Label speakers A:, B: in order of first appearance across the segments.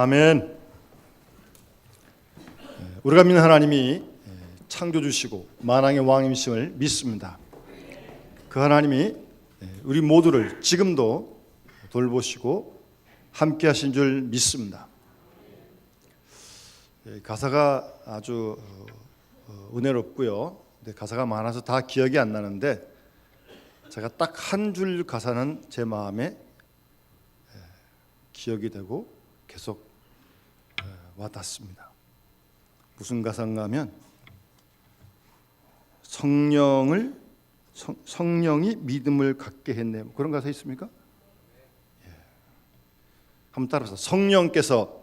A: 아멘. 우리가 믿는 하나님이 창조주시고 만왕의 왕이심을 믿습니다. 그 하나님이 우리 모두를 지금도 돌보시고 함께 하신 줄 믿습니다. 가사가 아주 은혜롭고요. 가사가 많아서 다 기억이 안 나는데 제가 딱 한 줄 가사는 제 마음에 기억이 되고 계속 와닿습니다. 무슨 가사인가 하면 성령이 믿음을 갖게 했네. 그런 가사 있습니까? 예. 한번 따라서 성령께서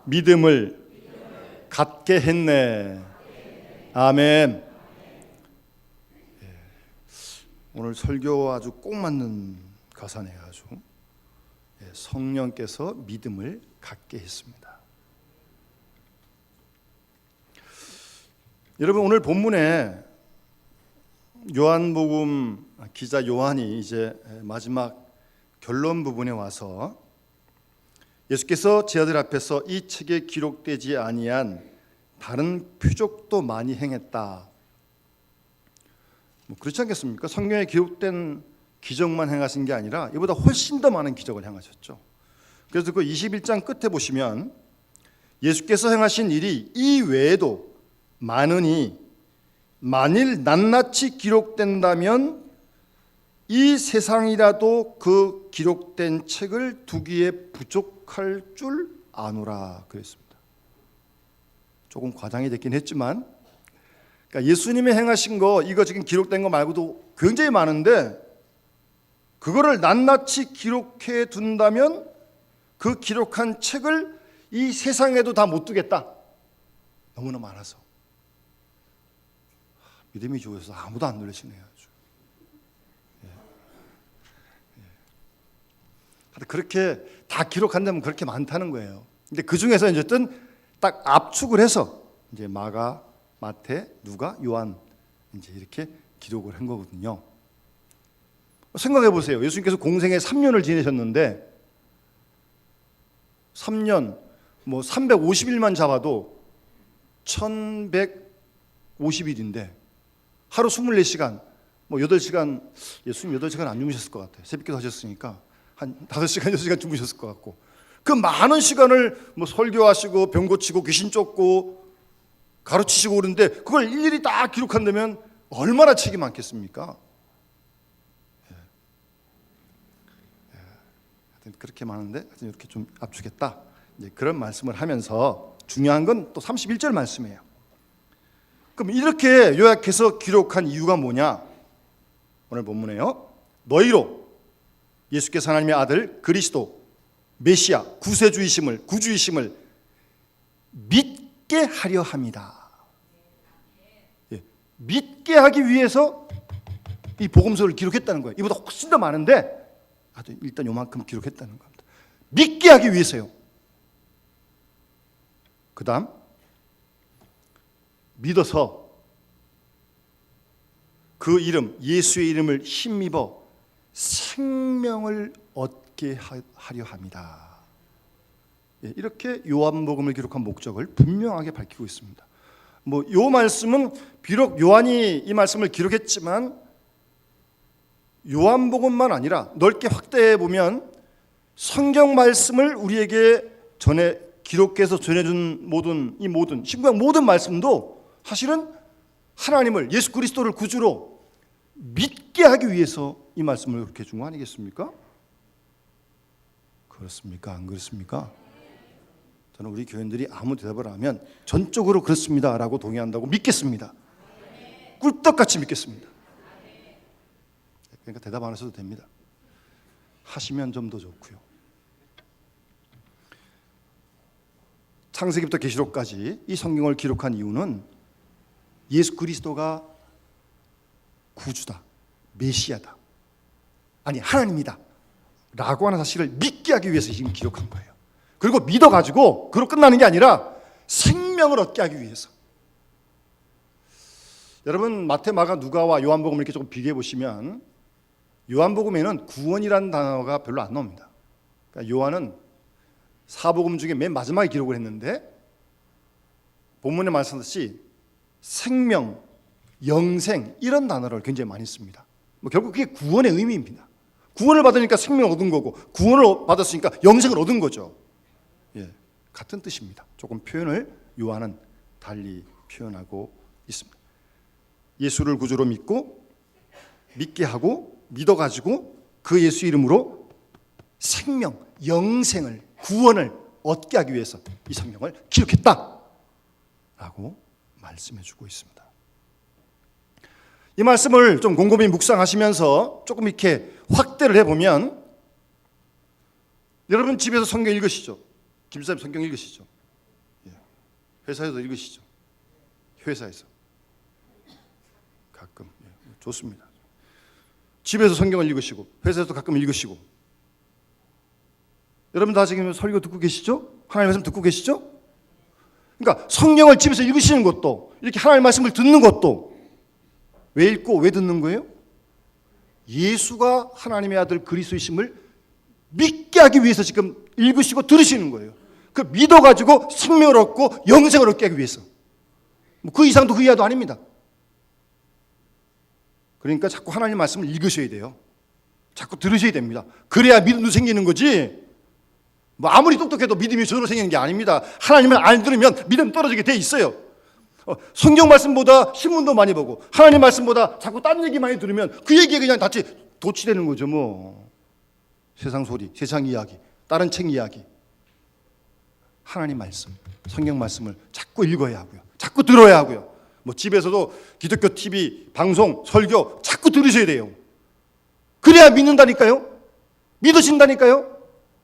A: 믿음을 갖게 했네. 아멘. 예. 오늘 설교 아주 꼭 맞는 가사네요. 아주. 예. 성령께서 믿음을 갖게 했습니다. 여러분, 오늘 본문에 요한복음 기자 요한이 이제 마지막 결론 부분에 와서 예수께서 제 아들 앞에서 이 책에 기록되지 아니한 다른 표적도 많이 행했다. 그렇지 않겠습니까? 성경에 기록된 기적만 행하신 게 아니라 이보다 훨씬 더 많은 기적을 행하셨죠. 그래서 그 21장 끝에 보시면 예수께서 행하신 일이 이 외에도 많으니 만일 낱낱이 기록된다면 이 세상이라도 그 기록된 책을 두기에 부족할 줄 아노라 그랬습니다. 조금 과장이 됐긴 했지만 그러니까 예수님이 행하신 거 이거 지금 기록된 거 말고도 굉장히 많은데 그거를 낱낱이 기록해 둔다면 그 기록한 책을 이 세상에도 다 못 두겠다. 너무나 많아서. 믿음이 좋아서 아무도 안 놀라시네요. 아주. 그렇게 다 기록한다면 그렇게 많다는 거예요. 근데 그 중에서 이제 딱 압축을 해서 이제 마가, 마태, 누가, 요한 이제 이렇게 기록을 한 거거든요. 생각해 보세요. 예수님께서 공생에 3년을 지내셨는데 3년 350일만 잡아도 1150일인데 하루 24시간, 8시간, 예수님 8시간 안 주무셨을 것 같아요. 새벽기도 하셨으니까 한 5시간, 6시간 주무셨을 것 같고 그 많은 시간을 설교하시고 병 고치고 귀신 쫓고 가르치시고 그러는데 그걸 일일이 다 기록한다면 얼마나 책이 많겠습니까? 그렇게 많은데 이렇게 좀 압축했다. 이제 그런 말씀을 하면서 중요한 건 또 31절 말씀이에요. 그럼 이렇게 요약해서 기록한 이유가 뭐냐? 오늘 본문에요. 너희로 예수께서 하나님의 아들 그리스도 메시아 구주이심을 믿게 하려 합니다. 예, 믿게 하기 위해서 이 복음서를 기록했다는 거예요. 이보다 훨씬 더 많은데 일단 요만큼 기록했다는 겁니다. 믿게 하기 위해서요. 그 다음 믿어서 그 이름 예수의 이름을 힘입어 생명을 얻게 하려 합니다. 이렇게 요한복음을 기록한 목적을 분명하게 밝히고 있습니다. 요 말씀은 비록 요한이 이 말씀을 기록했지만 요한복음만 아니라 넓게 확대해 보면 성경 말씀을 우리에게 기록해서 전해준 신구약 모든 말씀도 사실은 하나님을 예수 그리스도를 구주로 믿게 하기 위해서 이 말씀을 그렇게 준 거 아니겠습니까? 그렇습니까? 안 그렇습니까? 저는 우리 교인들이 아무 대답을 하면 전적으로 그렇습니다라고 동의한다고 믿겠습니다. 꿀떡같이 믿겠습니다. 그러니까 대답 안 하셔도 됩니다. 하시면 좀 더 좋고요. 창세기부터 계시록까지 이 성경을 기록한 이유는 예수 그리스도가 구주다, 메시아다, 아니 하나님이다 라고 하는 사실을 믿게 하기 위해서 지금 기록한 거예요. 그리고 믿어가지고 그로 끝나는 게 아니라 생명을 얻게 하기 위해서. 여러분 마태, 마가, 누가와 요한복음을 이렇게 조금 비교해 보시면 요한복음에는 구원이라는 단어가 별로 안 나옵니다. 그러니까 요한은 사복음 중에 맨 마지막에 기록을 했는데 본문에 말씀하듯이 생명, 영생 이런 단어를 굉장히 많이 씁니다. 결국 그게 구원의 의미입니다. 구원을 받으니까 생명을 얻은 거고 구원을 받았으니까 영생을 얻은 거죠. 예, 같은 뜻입니다. 조금 표현을 요한은 달리 표현하고 있습니다. 예수를 구주로 믿게 하고 믿어가지고 그 예수 이름으로 생명, 영생을, 구원을 얻게 하기 위해서 이 성경을 기록했다라고 말씀해주고 있습니다. 이 말씀을 좀 곰곰이 묵상하시면서 조금 이렇게 확대를 해보면, 여러분 집에서 성경 읽으시죠? 김사님 성경 읽으시죠? 회사에서 읽으시죠? 회사에서 가끔. 좋습니다. 집에서 성경을 읽으시고 회사에서도 가끔 읽으시고. 여러분 다 지금 설교 듣고 계시죠? 하나님의 말씀 듣고 계시죠? 그러니까 성경을 집에서 읽으시는 것도, 이렇게 하나님의 말씀을 듣는 것도 왜 읽고 왜 듣는 거예요? 예수가 하나님의 아들 그리스도이심을 믿게 하기 위해서 지금 읽으시고 들으시는 거예요. 그 믿어가지고 생명을 얻고 영생을 얻게 하기 위해서. 그 이상도 그 이하도 아닙니다. 그러니까 자꾸 하나님 말씀을 읽으셔야 돼요. 자꾸 들으셔야 됩니다. 그래야 믿음도 생기는 거지. 아무리 똑똑해도 믿음이 저절로 생기는 게 아닙니다. 하나님을 안 들으면 믿음 떨어지게 돼 있어요. 성경 말씀보다 신문도 많이 보고 하나님 말씀보다 자꾸 딴 얘기 많이 들으면 그 얘기에 그냥 같이 도취되는 거죠. 뭐 세상 소리, 세상 이야기, 다른 책 이야기. 하나님 말씀, 성경 말씀을 자꾸 읽어야 하고요. 자꾸 들어야 하고요. 뭐 집에서도 기독교 TV, 방송, 설교 자꾸 들으셔야 돼요. 그래야 믿는다니까요. 믿으신다니까요.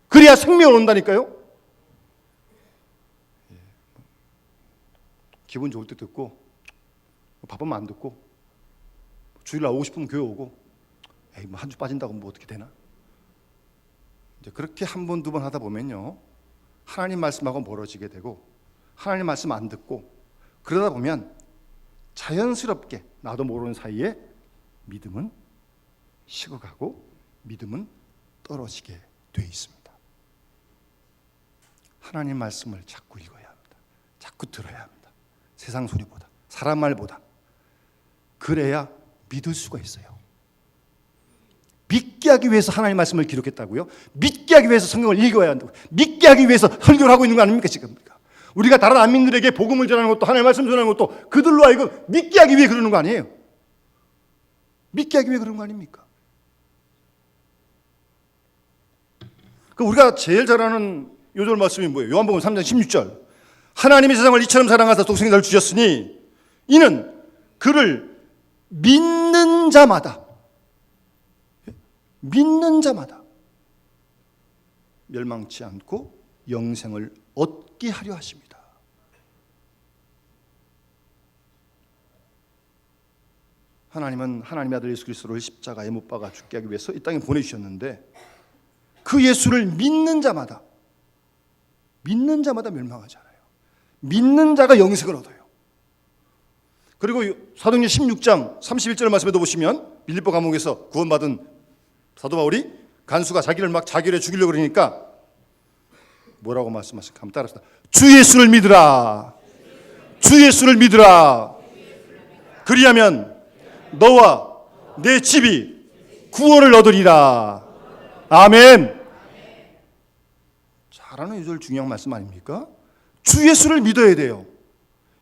A: 그래야 생명을 얻는다니까요. 기분 좋을 때 듣고, 바쁘면 안 듣고, 주일날 오고 싶으면 교회 오고, 에이 뭐 한 주 빠진다고 뭐 어떻게 되나? 이제 그렇게 한 번, 두 번 하다 보면요, 하나님 말씀하고 멀어지게 되고, 하나님 말씀 안 듣고, 그러다 보면 자연스럽게 나도 모르는 사이에 믿음은 식어가고 믿음은 떨어지게 돼 있습니다. 하나님 말씀을 자꾸 읽어야 합니다. 자꾸 들어야 합니다. 세상 소리보다, 사람 말보다. 그래야 믿을 수가 있어요. 믿게 하기 위해서 하나님 말씀을 기록했다고요? 믿게 하기 위해서 성경을 읽어야 한다고. 믿게 하기 위해서 설교를 하고 있는 거 아닙니까 지금? 우리가 다른 안민들에게 복음을 전하는 것도, 하나님의 말씀 전하는 것도 그들로 하여금 믿게 하기 위해 그러는 거 아니에요? 믿게 하기 위해 그런 거 아닙니까? 우리가 제일 잘 아는 요절 말씀이 뭐예요? 요한복음 3장 16절. 하나님이 세상을 이처럼 사랑하사 독생자를 주셨으니 이는 그를 믿는 자마다 멸망치 않고 영생을 얻게 하려 하십니다. 하나님은 하나님의 아들 예수 그리스도를 십자가에 못 박아 죽게 하기 위해서 이 땅에 보내주셨는데, 그 예수를 믿는 자마다 멸망하지 않아요. 믿는 자가 영생을 얻어요. 그리고 사도행전 16장 31절 말씀에도 보시면, 빌립보 감옥에서 구원받은 사도 바울이 간수가 자기를 막 자결해 죽이려고 그러니까 뭐라고 말씀하실까? 한번 따라서. 주 예수를 믿으라. 주 예수를 믿으라. 그리하면 너와 내 집이 구원을 얻으리라. 아멘. 잘하는 요절 중요한 말씀 아닙니까? 주 예수를 믿어야 돼요.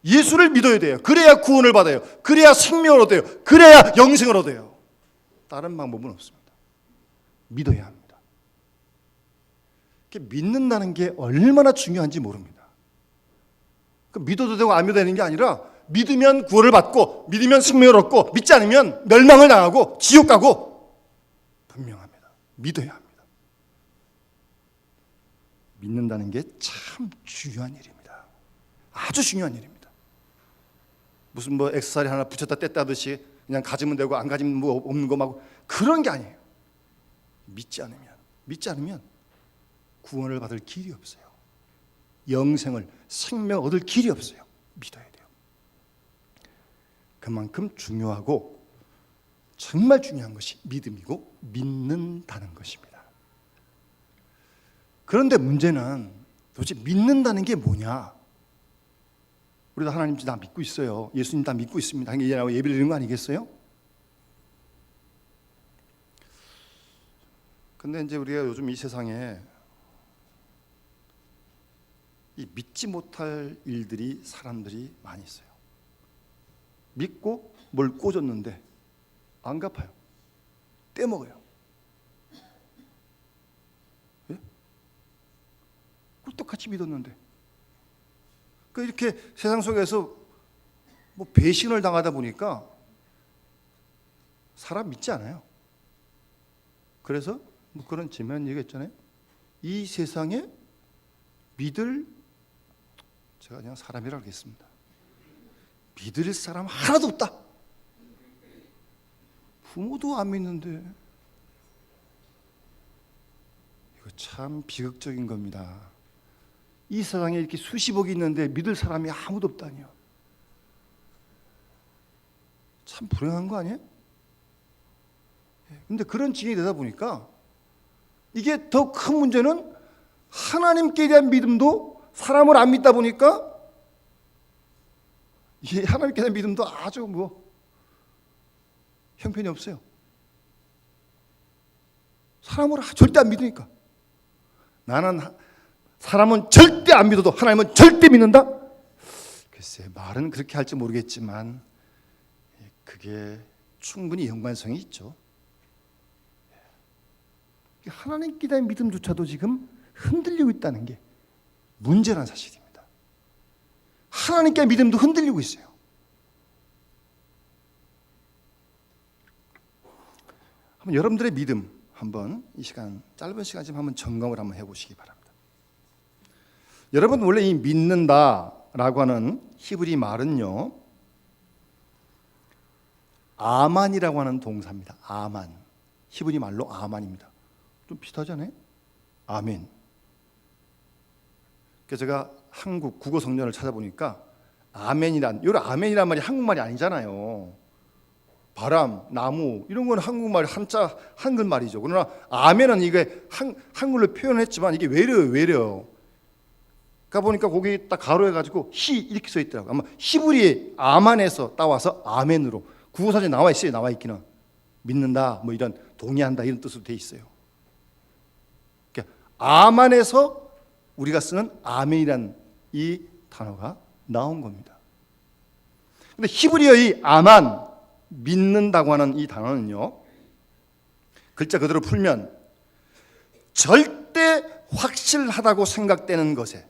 A: 예수를 믿어야 돼요. 그래야 구원을 받아요. 그래야 생명을 얻어요. 그래야 영생을 얻어요. 다른 방법은 없습니다. 믿어야 합니다. 믿는다는 게 얼마나 중요한지 모릅니다. 믿어도 되고 안 믿어도 되는 게 아니라, 믿으면 구원을 받고 믿으면 생명을 얻고 믿지 않으면 멸망을 당하고 지옥 가고 분명합니다. 믿어야 합니다. 믿는다는 게 참 중요한 일입니다. 아주 중요한 일입니다. 무슨 뭐 액세서리 하나 붙였다 뗐다 하듯이 그냥 가지면 되고 안 가지면 뭐 없는 거 막 그런 게 아니에요. 믿지 않으면 구원을 받을 길이 없어요. 영생을, 생명을 얻을 길이 없어요. 믿어야 돼요. 그만큼 중요하고 정말 중요한 것이 믿음이고 믿는다는 것입니다. 그런데 문제는 도대체 믿는다는 게 뭐냐? 우리도 하나님 다 믿고 있어요. 예수님 다 믿고 있습니다. 이제 예배를 드리는 거 아니겠어요? 근데 이제 우리가 요즘 이 세상에 이 믿지 못할 일들이 사람들이 많이 있어요. 믿고 뭘 꽂았는데 안 갚아요. 떼먹어요. 예? 꿀떡같이 믿었는데 이렇게 세상 속에서 뭐 배신을 당하다 보니까 사람 믿지 않아요. 그래서 뭐 그런 재미난 얘기가 있잖아요. 이 세상에 믿을, 제가 그냥 사람이라고 하겠습니다. 믿을 사람 하나도 없다. 부모도 안 믿는데. 이거 참 비극적인 겁니다. 이 세상에 이렇게 수십억이 있는데 믿을 사람이 아무도 없다니요. 참 불행한 거 아니에요? 근데 그런 지경이 되다 보니까 이게 더 큰 문제는 하나님께 대한 믿음도 사람을 안 믿다 보니까 이 하나님께 대한 믿음도 아주 형편이 없어요. 사람을 절대 안 믿으니까. 나는 사람은 절대 안 믿어도 하나님은 절대 믿는다? 글쎄, 말은 그렇게 할지 모르겠지만 그게 충분히 연관성이 있죠. 하나님께 대한 믿음조차도 지금 흔들리고 있다는 게 문제란 사실입니다. 하나님께 대한 믿음도 흔들리고 있어요. 한번 여러분들의 믿음 한번 이 시간, 짧은 시간 좀 한번 점검을 한번 해보시기 바랍니다. 여러분, 원래 이 믿는다라고 하는 히브리 말은요, 아만이라고 하는 동사입니다. 아만. 히브리 말로 아만입니다. 좀 비슷하잖아요. 아멘. 그래서 제가 한국 국어 성전을 찾아보니까 아멘이란 말이 한국말이 아니잖아요. 바람, 나무 이런 건 한국말 한자 한글말이죠. 그러나 아멘은 이게 한글로 표현했지만 이게 외래요. 가보니까 거기 딱 가로해가지고 히 이렇게 써 있더라고요. 아마 히브리 아만에서 따와서 아멘으로 국어사전에 나와 있어요. 나와 있기는 믿는다, 뭐 이런 동의한다 이런 뜻으로 돼 있어요. 그러니까 아만에서 우리가 쓰는 아멘이란 이 단어가 나온 겁니다. 근데 히브리어의 아만, 믿는다고 하는 이 단어는요, 글자 그대로 풀면 절대 확실하다고 생각되는 것에,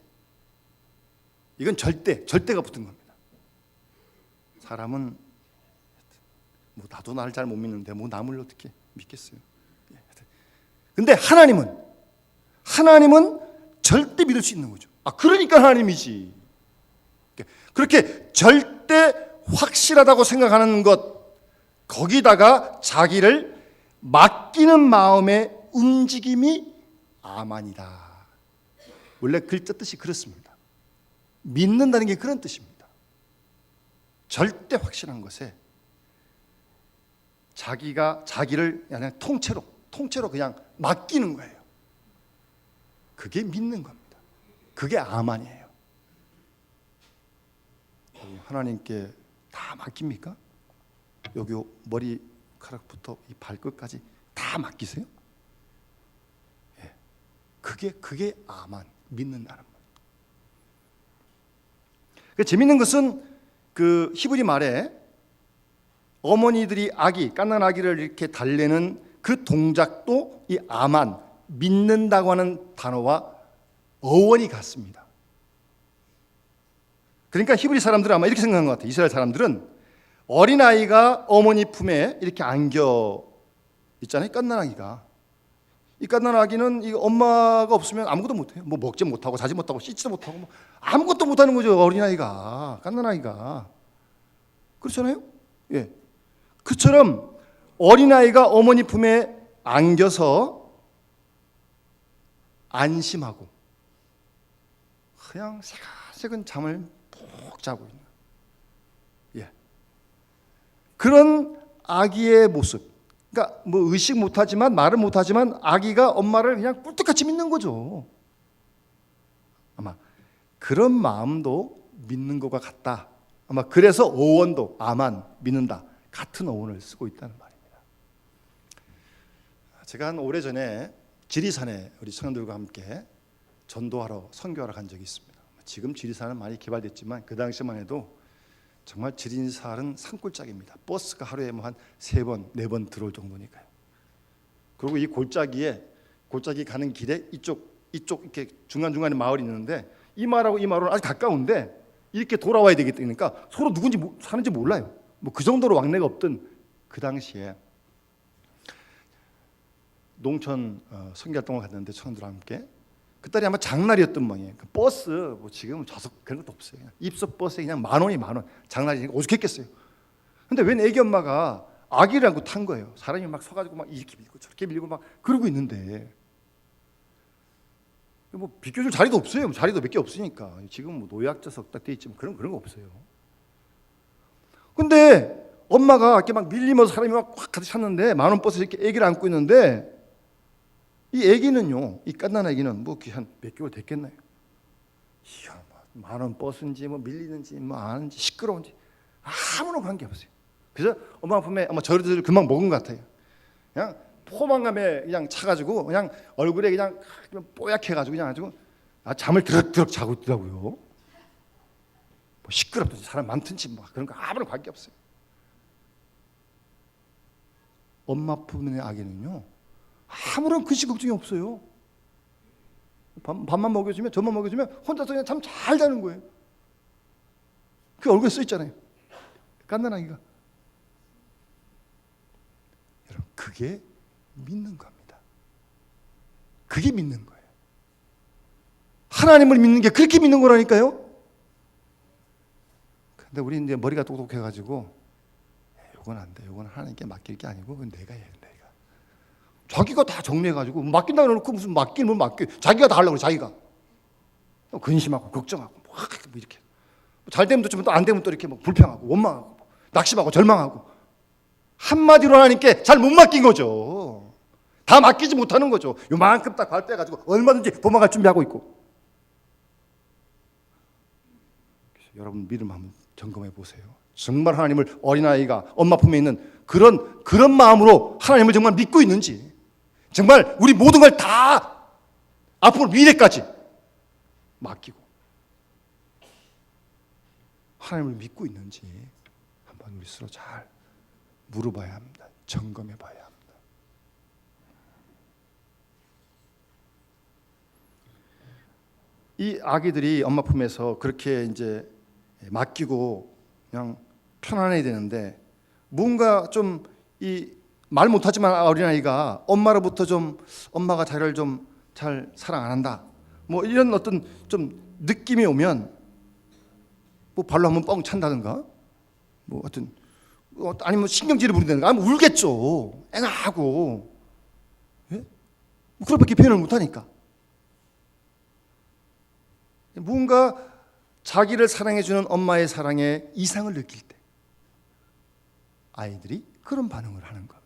A: 이건 절대가 붙은 겁니다. 사람은 뭐 나도 나를 잘 못 믿는데 뭐 남을 어떻게 믿겠어요? 근데 하나님은 절대 믿을 수 있는 거죠. 그러니까 하나님이지. 그렇게 절대 확실하다고 생각하는 것, 거기다가 자기를 맡기는 마음의 움직임이 아만이다. 원래 글자 뜻이 그렇습니다. 믿는다는 게 그런 뜻입니다. 절대 확실한 것에 자기를 그냥 통째로 그냥 맡기는 거예요. 그게 믿는 겁니다. 그게 아만이에요. 하나님께 다 맡깁니까? 여기 머리카락부터 이 발끝까지 다 맡기세요? 예. 그게 아만, 믿는다는 거예요. 재밌는 것은 그 히브리 말에 어머니들이 갓난 아기를 이렇게 달래는 그 동작도 이 아만, 믿는다고 하는 단어와 어원이 같습니다. 그러니까 히브리 사람들은 아마 이렇게 생각한 것 같아요. 이스라엘 사람들은 어린아이가 어머니 품에 이렇게 안겨 있잖아요. 갓난아기가. 이 갓난아기는 이 엄마가 없으면 아무것도 못해요. 뭐 먹지 못하고 자지 못하고 씻지도 못하고 뭐 아무것도 못하는 거죠. 어린아이가, 갓난아이가. 그렇잖아요. 예. 그처럼 어린아이가 어머니 품에 안겨서 안심하고 그냥 새근새근 잠을 푹 자고 있는, 예, 그런 아기의 모습. 그러니까 뭐 의식 못하지만 말은 못하지만 아기가 엄마를 그냥 꿀떡같이 믿는 거죠. 그런 마음도 믿는 것과 같다. 아마 그래서 어원도 아만 믿는다 같은 어원을 쓰고 있다는 말입니다. 제가 한 오래전에 지리산에 우리 성도들과 함께 전도하러 선교하러 간 적이 있습니다. 지금 지리산은 많이 개발됐지만 그 당시만 해도 정말 지리산은 산골짜기입니다. 버스가 하루에 뭐 한 3번, 4번 들어올 정도니까요. 그리고 이 골짜기 가는 길에 이쪽 이렇게 중간중간에 마을이 있는데 이 마을하고 이 마을은 아주 가까운데 이렇게 돌아와야 되니까 서로 누군지 사는지 몰라요. 뭐 그 정도로 왕래가 없던 그 당시에 농촌 선교활동을 갔는데 청년들과 함께 그딸이 아마 장날이었던 모양이에요. 그 버스 뭐 지금은 좌석 그런 것도 없어요. 그냥 입석 버스에 그냥 10,000원이 10,000원. 장날이니까 오죽했겠어요. 근데 웬 애기 엄마가 아기를 안고 탄 거예요. 사람이 막 서가지고 막 이렇게 밀고 저렇게 밀고 막 그러고 있는데 뭐 비켜줄 자리도 없어요. 자리도 몇 개 없으니까. 지금 뭐 노약자석 딱 돼 있지만 그런 거 없어요. 근데 엄마가 이렇게 막 밀리면서 사람이 막 확 가득 찼는데 10,000원 버스에 이렇게 아기를 안고 있는데 이 아기는요, 이 갓난 아기는 뭐 한 몇 개월 됐겠나요? 이야, 10,000원 버스인지 뭐 밀리는지 뭐 아는지 시끄러운지 아무런 관계 없어요. 그래서 엄마 품에 아마 저리들 금방 먹은 것 같아요. 그냥 포만감에 그냥 차가지고 그냥 얼굴에 그냥 뽀얗게가지고 그냥 아주 잠을 드럭드럭 자고 있더라고요. 뭐 시끄럽든지 사람 많든지 뭐 그런 거 아무런 관계 없어요. 엄마 품의 아기는요 아무런 근심 걱정이 없어요. 밥만 먹여주면 저만 먹여주면 혼자서 그냥 잠 잘 자는 거예요. 그 얼굴에 써 있잖아요. 갓난 아기가. 여러분 그게 믿는 겁니다. 그게 믿는 거예요. 하나님을 믿는 게 그렇게 믿는 거라니까요. 근데 우리 이제 머리가 똑똑해가지고 요건 안 돼. 요건 하나님께 맡길 게 아니고 그건 내가 해야 된다. 자기가 다 정리해가지고 맡긴다고 해놓고 무슨 맡기면 맡겨. 자기가 다 하려고 그래. 자기가 근심하고 걱정하고 뭐 이렇게 잘 되면 또 안 되면 또 이렇게 뭐 불평하고 원망하고 낙심하고 절망하고 한마디로 하나님께 잘 못 맡긴 거죠. 다 맡기지 못하는 거죠. 요만큼 딱 발 빼가지고 얼마든지 도망갈 준비하고 있고. 여러분 믿음 한번 점검해 보세요. 정말 하나님을 어린아이가 엄마 품에 있는 그런 마음으로 하나님을 정말 믿고 있는지, 정말 우리 모든 걸 다 앞으로 미래까지 맡기고 하나님을 믿고 있는지 한번 우리 스스로 잘 물어봐야 합니다. 점검해 봐야 합니다. 이 아기들이 엄마 품에서 그렇게 이제 맡기고 그냥 편안해야 되는데 뭔가 좀 이 말 못하지만 어린아이가 엄마로부터 좀 엄마가 자기를 좀 잘 사랑 안 한다 뭐 이런 어떤 좀 느낌이 오면 뭐 발로 한번 뻥 찬다든가 뭐 하여튼 아니면 신경질을 부린다든가 아니면 울겠죠. 애가하고 예? 뭐 그렇게 표현을 못하니까 뭔가 자기를 사랑해주는 엄마의 사랑에 이상을 느낄 때 아이들이 그런 반응을 하는 겁니다.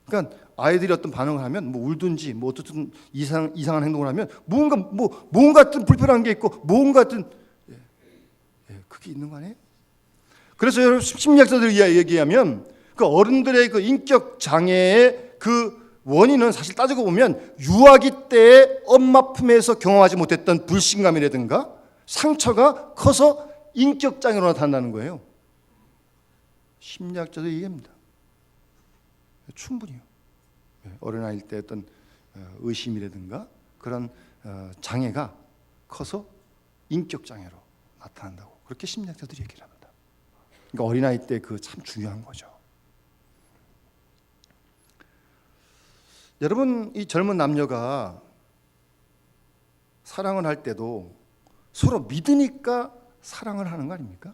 A: 그러니까 아이들이 어떤 반응을 하면 뭐 울든지 뭐 어떻든 이상한 행동을 하면 뭔가 어떤 불편한 게 있고 뭔가 어떤 그게 있는 거 아니에요? 그래서 여러분 심리학자들이 얘기하면 그 어른들의 그 인격 장애의 그 원인은 사실 따지고 보면 유아기 때의 엄마 품에서 경험하지 못했던 불신감이라든가 상처가 커서 인격 장애로 나타난다는 거예요. 심리학자들이 얘기합니다. 충분히요. 어린아이일 때 어떤 의심이라든가 그런 장애가 커서 인격 장애로 나타난다고 그렇게 심리학자들이 얘기를 합니다. 그러니까 어린아이 때 그 참 중요한 거죠. 여러분 이 젊은 남녀가 사랑을 할 때도 서로 믿으니까 사랑을 하는 거 아닙니까?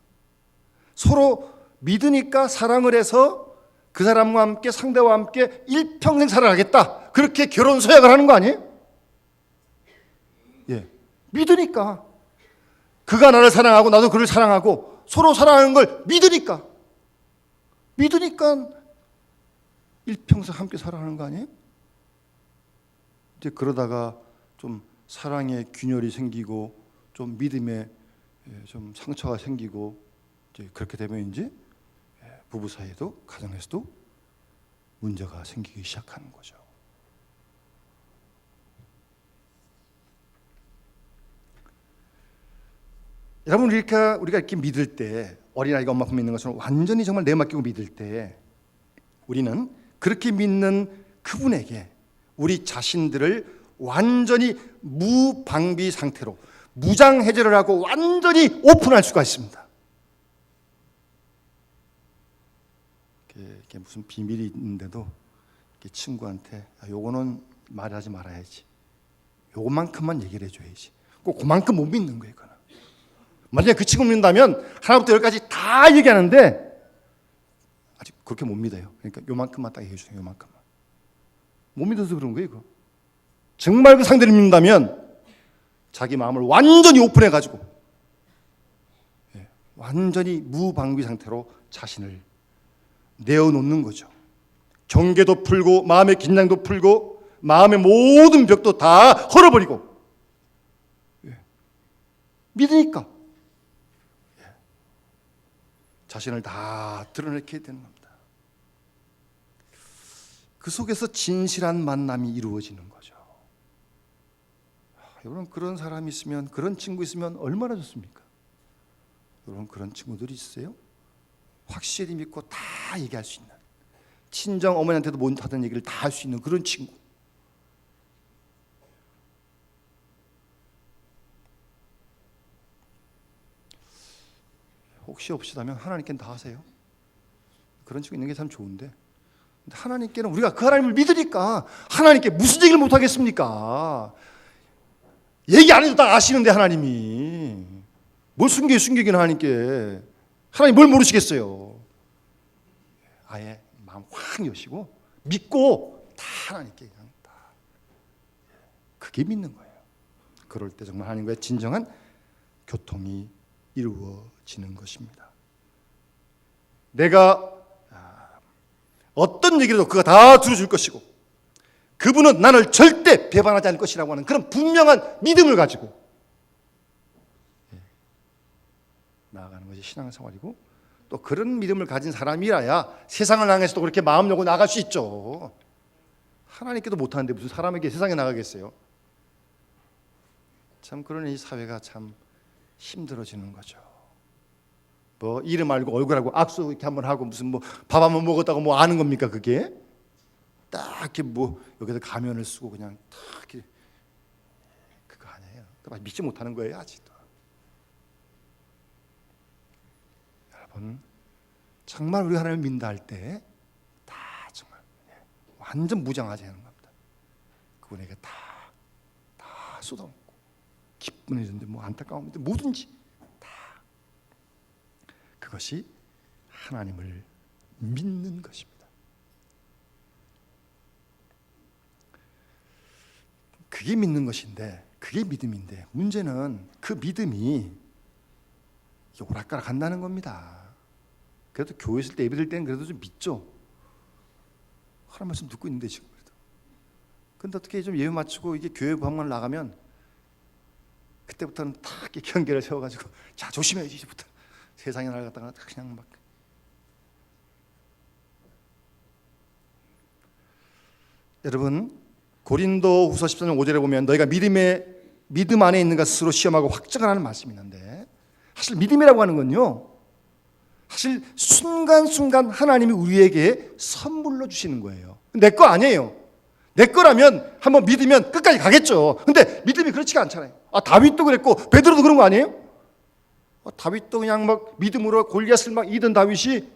A: 서로 믿으니까 사랑을 해서 그 사람과 함께 상대와 함께 일평생 살아가겠다 그렇게 결혼 서약을 하는 거 아니에요? 예, 믿으니까 그가 나를 사랑하고 나도 그를 사랑하고 서로 사랑하는 걸 믿으니까 일평생 함께 살아가는 거 아니에요? 이제 그러다가 좀 사랑의 균열이 생기고 좀 믿음에 좀 상처가 생기고 이제 그렇게 되면 이제 부부 사이에도 가정에서도 문제가 생기기 시작하는 거죠. 여러분 우리가 이렇게 믿을 때 어린아이가 엄마 품에 있는 것처럼 완전히 정말 내 맡기고 믿을 때 우리는 그렇게 믿는 그분에게 우리 자신들을 완전히 무방비 상태로 무장해제를 하고 완전히 오픈할 수가 있습니다. 이게 무슨 비밀이 있는데도 친구한테 요거는 말하지 말아야지, 요것만큼만 얘기를 해줘야지, 꼭 그만큼 못 믿는 거예요. 이거는 만약에 그 친구 믿는다면 하나부터 열까지 다 얘기하는데 아직 그렇게 못 믿어요. 그러니까 요만큼만 딱 얘기해 주세요. 요만큼만. 못 믿어서 그런 거예요. 이거 정말 그 상대를 믿는다면 자기 마음을 완전히 오픈해 가지고 완전히 무방비 상태로 자신을 내어놓는 거죠. 경계도 풀고 마음의 긴장도 풀고 마음의 모든 벽도 다 헐어버리고 믿으니까 자신을 다 드러내게 되는 겁니다. 그 속에서 진실한 만남이 이루어지는 거죠. 여러분 그런 사람이 있으면, 그런 친구 있으면 얼마나 좋습니까? 여러분 그런 친구들이 있어요? 확실히 믿고 다 얘기할 수 있는, 친정 어머니한테도 못하던 얘기를 다 할 수 있는 그런 친구. 혹시 없으시다면 하나님께는 다 하세요. 그런 친구 있는 게 참 좋은데 하나님께는 우리가 그 하나님을 믿으니까 하나님께 무슨 얘기를 못하겠습니까? 얘기 안 해도 다 아시는데 하나님이 뭘 숨기긴 하나님께. 하나님 뭘 모르시겠어요. 아예 마음 확 여시고 믿고 다 하나님께 그냥 다. 그게 믿는 거예요. 그럴 때 정말 하나님과의 진정한 교통이 이루어지는 것입니다. 내가 어떤 얘기라도 그가 다 들어줄 것이고 그분은 나를 절대 배반하지 않을 것이라고 하는 그런 분명한 믿음을 가지고 나아가는 것이 신앙생활이고, 또 그런 믿음을 가진 사람이라야 세상을 향해서도 그렇게 마음 열고 나갈 수 있죠. 하나님께도 못하는데 무슨 사람에게 세상에 나가겠어요. 참 그러니 이 사회가 참 힘들어지는 거죠. 뭐 이름 알고 얼굴 알고 악수 이렇게 한번 하고 무슨 뭐 밥 한번 먹었다고 뭐 아는 겁니까? 그게 딱 이렇게 뭐 여기서 가면을 쓰고 그냥 딱 이렇게, 그거 아니에요. 믿지 못하는 거예요 아직도. 여러분 정말 우리 하나님을 믿는다 할 때 다 정말 완전 무장하지 않는 겁니다. 그분에게 다 쏟아놓고 기쁜 일인데 뭐 안타까움인데 뭐든지 다, 그것이 하나님을 믿는 것입니다. 그게 믿는 것인데, 그게 믿음인데 문제는 그 믿음이 오락가락 한다는 겁니다. 그래도 교회 있을 때 예배 드릴 때는 그래도 좀 믿죠. 하나님 말씀 듣고 있는데 지금 그래도. 근데 어떻게 좀 예배 마치고 이게 교회 방문 나가면 그때부터는 탁 이렇게 경계를 세워가지고 자 조심해야지 이제부터. 세상에 나갔다가 그냥 막. 여러분 고린도후서 14장 5절에 보면 너희가 믿음 안에 있는가 스스로 시험하고 확증하라는 말씀이 있는데, 사실 믿음이라고 하는 건요, 사실 순간순간 하나님이 우리에게 선물로 주시는 거예요. 내 거 아니에요. 내 거라면 한번 믿으면 끝까지 가겠죠. 근데 믿음이 그렇지가 않잖아요. 다윗도 그랬고 베드로도 그런 거 아니에요? 다윗도 그냥 막 믿음으로 골리앗을 막 이던 다윗이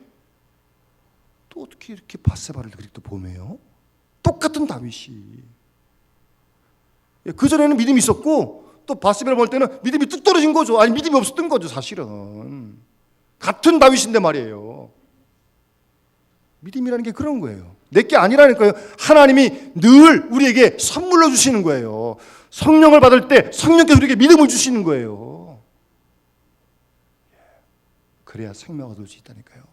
A: 또 어떻게 이렇게 밧세바를 그렇게 또 보매요? 똑같은 다윗이. 그전에는 믿음이 있었고 또 밧세바를 볼 때는 믿음이 뚝 떨어진 거죠. 아니 믿음이 없었던 거죠 사실은. 같은 다윗인데 말이에요. 믿음이라는 게 그런 거예요. 내게 아니라니까요. 하나님이 늘 우리에게 선물로 주시는 거예요. 성령을 받을 때 성령께서 우리에게 믿음을 주시는 거예요. 그래야 생명을 얻을 수 있다니까요.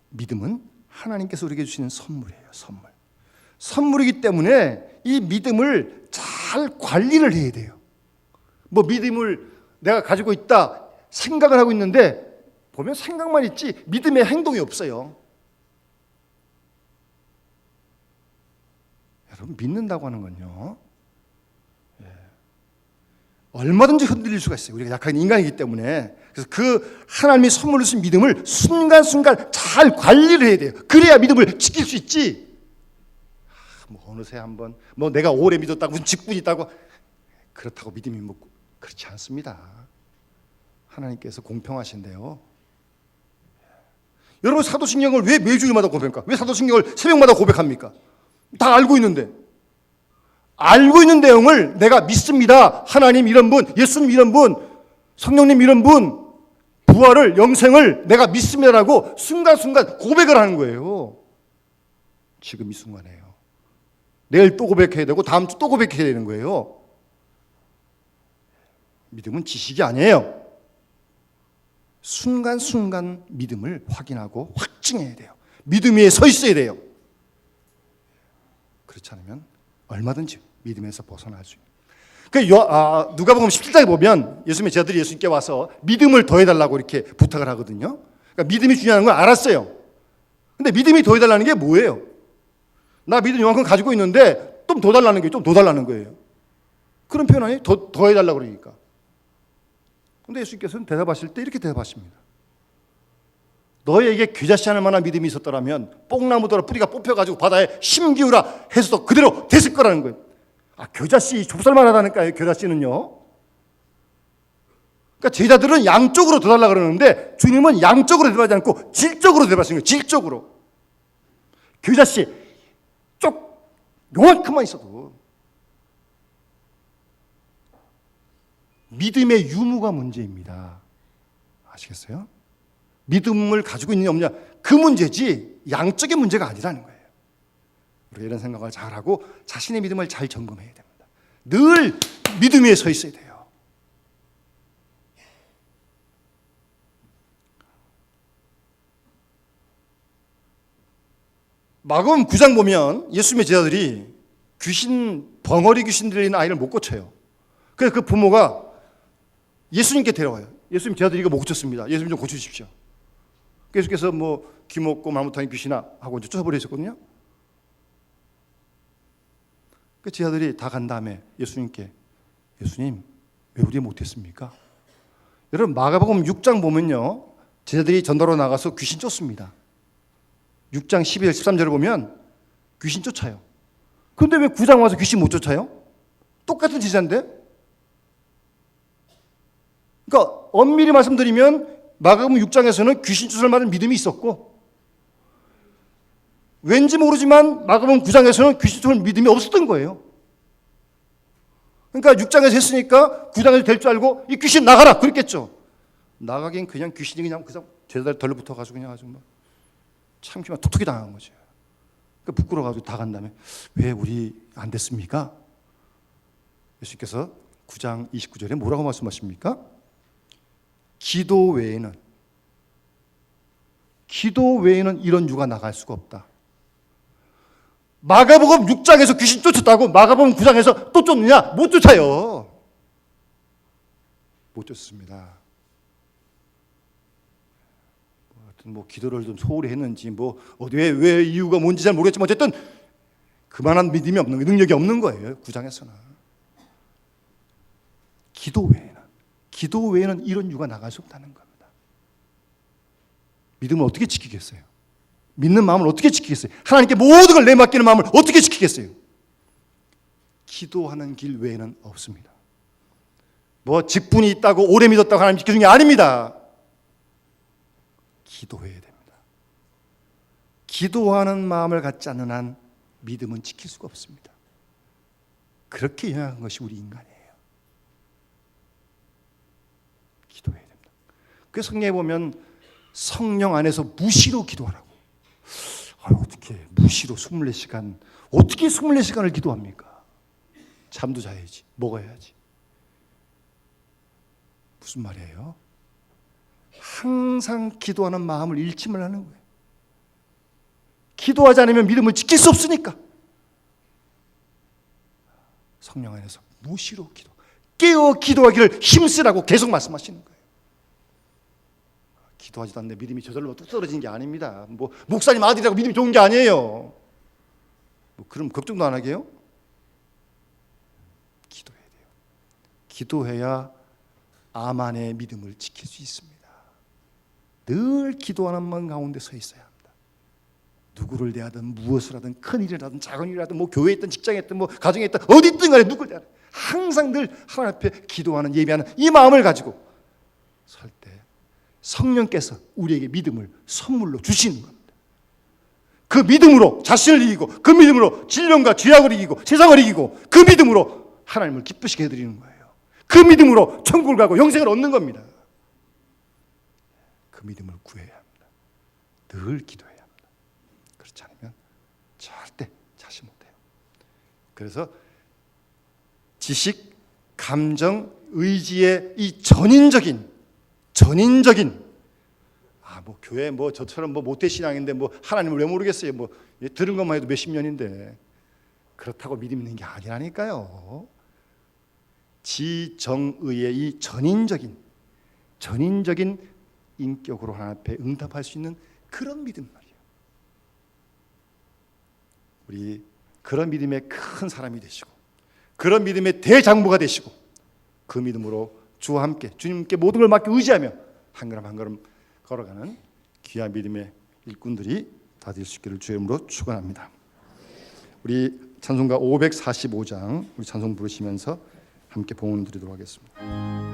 A: 믿음은 하나님께서 우리에게 주시는 선물이에요. 선물. 선물이기 때문에 이 믿음을 잘 관리를 해야 돼요. 뭐 믿음을 내가 가지고 있다 생각을 하고 있는데 보면 생각만 있지 믿음의 행동이 없어요. 여러분, 믿는다고 하는 건요, 얼마든지 흔들릴 수가 있어요. 우리가 약한 인간이기 때문에. 그래서 그 하나님이 선물로 주신 믿음을 순간순간 잘 관리를 해야 돼요. 그래야 믿음을 지킬 수 있지. 뭐 어느새 한번 뭐 내가 오래 믿었다고 무슨 직분이 있다고 그렇다고 믿음이 뭐 그렇지 않습니다. 하나님께서 공평하신데요. 여러분, 사도신경을 왜 매주일마다 고백합니까? 왜 사도신경을 새벽마다 고백합니까? 다 알고 있는데. 알고 있는 내용을 내가 믿습니다. 하나님 이런 분, 예수님 이런 분, 성령님 이런 분, 부활을, 영생을 내가 믿습니다라고 순간순간 고백을 하는 거예요. 지금 이 순간에요. 내일 또 고백해야 되고 다음 주 또 고백해야 되는 거예요. 믿음은 지식이 아니에요. 순간순간 믿음을 확인하고 확증해야 돼요. 믿음 위에 서 있어야 돼요. 그렇지 않으면 얼마든지 믿음에서 벗어날 수 있어요. 누가복음 17장에 보면 예수님의 제자들이 예수님께 와서 믿음을 더해달라고 이렇게 부탁을 하거든요. 그러니까 믿음이 중요한 걸 알았어요. 근데 믿음이 더해달라는 게 뭐예요? 나 믿음 이만큼 가지고 있는데 좀 더 달라는 거예요. 좀 더 달라는 거예요. 그런 표현 아니에요? 더 해달라고 그러니까. 근데 예수님께서는 대답하실 때 이렇게 대답하십니다. 너에게 겨자씨 하늘 만한 믿음이 있었더라면 뽕나무더러 뿌리가 뽑혀가지고 바다에 심기우라 해서도 그대로 됐을 거라는 거예요. 겨자씨 좁쌀만 하다니까요. 겨자씨는요. 그러니까 제자들은 양쪽으로 더 달라 그러는데 주님은 양쪽으로 대답하지 않고 질적으로 대답하시는 거예요. 질적으로. 겨자씨 쪽 요만큼만 있어도 믿음의 유무가 문제입니다. 아시겠어요? 믿음을 가지고 있느냐 없느냐 그 문제지 양적인 문제가 아니라는 거예요. 우리가 이런 생각을 잘하고 자신의 믿음을 잘 점검해야 됩니다. 늘 믿음 위에 서 있어야 돼요. 마가복음 9장 보면 예수님의 제자들이 벙어리 귀신 들리는 아이를 못 고쳐요. 그래서 그 부모가 예수님께 데려와요. 예수님, 제자들이 이거 못 고쳤습니다. 예수님 좀 고쳐주십시오. 예수께서 뭐 귀먹고 말 못하는 귀신아 하고 이제 쫓아버리셨거든요. 그 제자들이 다 간 다음에 예수님께, 예수님 왜 우리 못했습니까? 여러분, 마가복음 6장 보면요, 제자들이 전도로 나가서 귀신 쫓습니다. 6장 12절 13절을 보면 귀신 쫓아요. 그런데 왜 9장 와서 귀신 못 쫓아요? 똑같은 제자인데. 그러니까 엄밀히 말씀드리면 마가복음 6장에서는 귀신 쫓을 만한 믿음이 있었고, 왠지 모르지만 마가복음 9장에서는 귀신 쫓을 믿음이 없었던 거예요. 그러니까 6장에서 했으니까 9장에서 될 줄 알고 이 귀신 나가라 그랬겠죠. 나가긴 그냥 귀신이 그냥 제자들 덜러붙어가지고 그냥 아주 막 참기만 톡톡이 당한 거죠. 그러니까 부끄러워가지고 다 간 다음에 왜 우리 안 됐습니까? 예수님께서 9장 29절에 뭐라고 말씀하십니까? 기도 외에는 이런 유가 나갈 수가 없다. 마가복음 6장에서 귀신 쫓았다고 마가복음 9장에서 또 쫓느냐? 못 쫓아요. 못 쫓습니다. 뭐 기도를 좀 소홀히 했는지 뭐 어디에 왜 이유가 뭔지 잘 모르겠지만 어쨌든 그만한 믿음이 없는, 능력이 없는 거예요. 9장에서는. 기도 외에는 이런 유가 나갈 수 없다는 겁니다. 믿음을 어떻게 지키겠어요? 믿는 마음을 어떻게 지키겠어요? 하나님께 모든 걸 내맡기는 마음을 어떻게 지키겠어요? 기도하는 길 외에는 없습니다. 뭐 직분이 있다고 오래 믿었다고 하나님 지켜준 게 아닙니다. 기도해야 됩니다. 기도하는 마음을 갖지 않는 한 믿음은 지킬 수가 없습니다. 그렇게 연약한 것이 우리 인간이에요. 기도해야 됩니다. 그 성경에 보면 성령 안에서 무시로 기도하라고. 어떻게 무시로 24시간, 어떻게 24시간을 기도합니까? 잠도 자야지, 먹어야지. 무슨 말이에요? 항상 기도하는 마음을 잃지 말라는 거예요. 기도하지 않으면 믿음을 지킬 수 없으니까. 성령 안에서 무시로 기도, 깨어 기도하기를 힘쓰라고 계속 말씀하시는 거예요. 기도하지도 않는데 믿음이 저절로 뚝 떨어지는 게 아닙니다. 뭐 목사님 아들이라고 믿음이 좋은 게 아니에요. 뭐 그럼 걱정도 안 하게요? 기도해야 돼요. 기도해야 아만의 믿음을 지킬 수 있습니다. 늘 기도하는 마음 가운데 서 있어야 합니다. 누구를 대하든 무엇을 하든 큰 일을 하든 작은 일을 하든 뭐 교회에 있든 직장에 있든 뭐 가정에 있든 어디 있든 간에 누구를 대하든 항상 늘 하나님 앞에 기도하는 예배하는 이 마음을 가지고 설 때 성령께서 우리에게 믿음을 선물로 주시는 겁니다. 그 믿음으로 자신을 이기고 그 믿음으로 질병과 죄악을 이기고 세상을 이기고 그 믿음으로 하나님을 기쁘시게 해드리는 거예요. 그 믿음으로 천국을 가고 영생을 얻는 겁니다. 그 믿음을 구해야 합니다. 늘 기도해야 합니다. 그렇지 않으면 절대 자신 못해요. 그래서 지식, 감정, 의지의 이 전인적인 뭐 교회 뭐 저처럼 뭐 모태 신앙인데 뭐 하나님을 왜 모르겠어요. 뭐 들은 것만 해도 몇십 년인데 그렇다고 믿음 있는 게 아니라니까요. 지정의의 이 전인적인 인격으로 하나님 앞에 응답할 수 있는 그런 믿음 말이에요. 우리 그런 믿음의 큰 사람이 되시고 그런 믿음의 대장부가 되시고 그 믿음으로 주와 함께 주님께 모든 걸 맡겨 의지하며 한 걸음 한 걸음 걸어가는 귀한 믿음의 일꾼들이 다 될 수 있기를 주의 이름으로 축원합니다. 우리 찬송가 545장 우리 찬송 부르시면서 함께 봉헌 드리도록 하겠습니다.